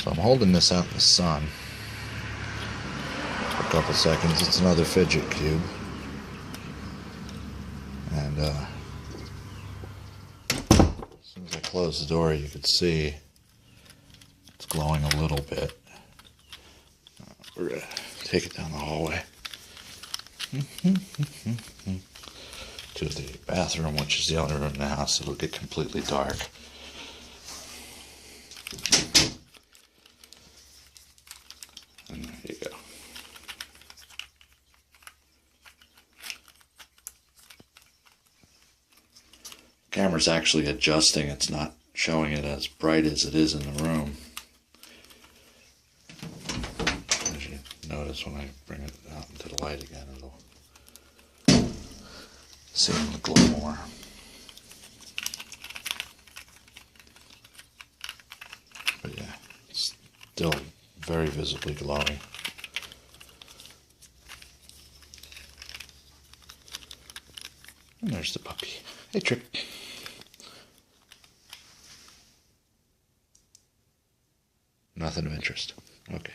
So I'm holding this out in the sun for a couple seconds. It's another fidget cube. And as soon as I close the door, you can see it's glowing a little bit. We're going to take it down the hallway to the bathroom, which is the only room in the house. It'll get completely dark. And there you go. The camera's actually adjusting. It's not showing it as bright as it is in the room. As you notice, when I bring it out into the light again, it'll seem to glow more. But yeah, it's still very visibly glowing. And there's the puppy. Hey, Trip. Nothing of interest. Okay.